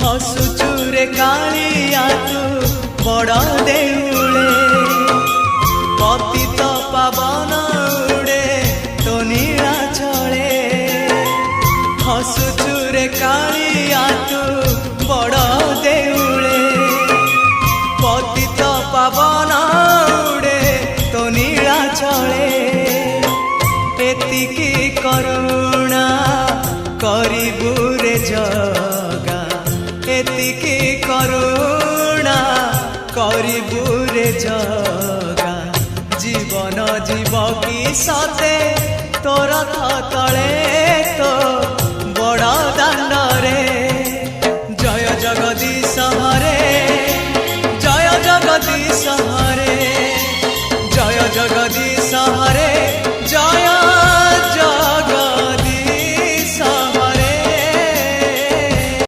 हसुचुरे कालिया तू बड़ देउले पतित पावन उड़े तो नीला चले हसुचुरे कालिया तू बड़ देउले पतित पावन उड़े तो नीला चले एतिकी करुणा करिबु रे जगा एतिकी करुणा करिबु रे जगा जीवन जीव की सते तोर तले तो